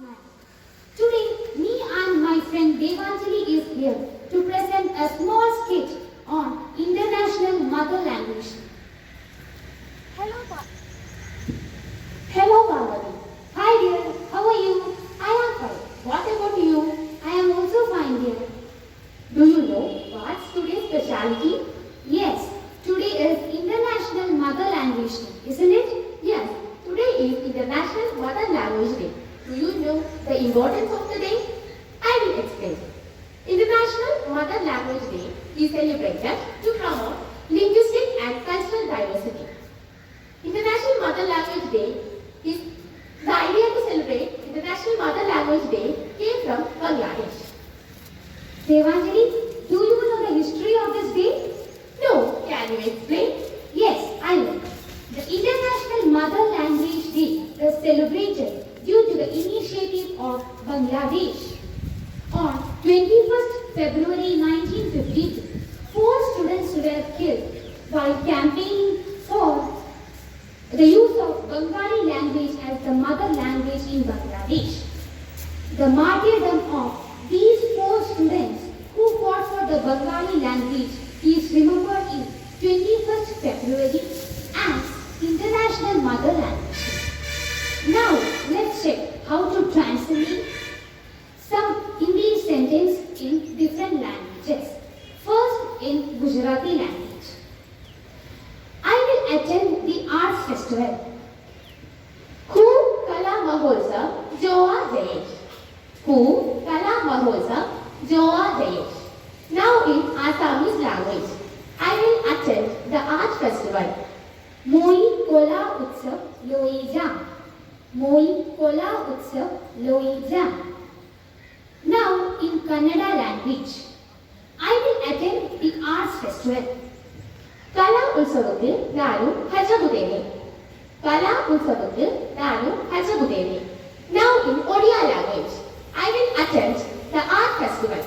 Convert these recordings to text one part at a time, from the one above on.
9. Today, me and my friend Devanjali is here to present a small skit on International Mother Language. Hello, Parvati. Hi dear, how are you? I am fine. What about you? I am also fine, dear. Do you know what's today's specialty? Yes, today is International Mother Language Day, isn't it? Yes, today is International Mother Language Day. Do you know the importance of the day? I will explain. International Mother Language Day is celebrated to promote linguistic and cultural diversity. International Mother Language Day is the idea to celebrate International Mother Language Day came from Bangladesh. Devanjali, do you know the history of this day? No, can you explain? Yes, I will. The International Mother Language Day is celebrated due to the initiative of Bangladesh. On 21st February 1952, 4 students were killed while campaigning for the use of Bengali language as the mother language in Bangladesh. The martyrdom of these 4 students who fought for the Bengali language is remembered in 21st February as International Mother Language Day. Now, let's check how to translate some English sentence in different languages. First, in Gujarati language. I will attend the arts festival. Who Kala Mahotsav Joa Jayesh. Who Kala Mahotsav Joa Jayesh. Now in Assamese language, I will attend the art festival. Moi Kola Utsav Loi Jam. Moi Kola Utsav Loi Jam. Now in Kannada language, I will attend the arts festival. Kala Utsavakku Nanu Hajagudene. Kala Utsavakku Nanu Hajagudene. Now in Odia language, I will attend the art festival.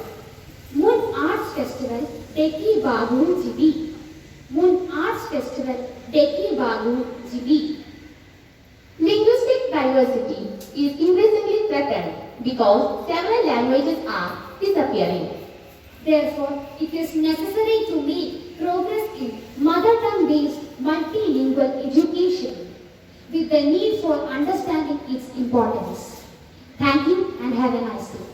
Mun Arts Festival Deki Bagu Jibi. Mun Arts Festival Deki Bagu Jibi. Linguistic diversity is increasingly threatened because several languages are disappearing. Therefore, it is necessary to make progress in mother tongue based multilingual education with the need for understanding its importance. Thank you and have a nice day.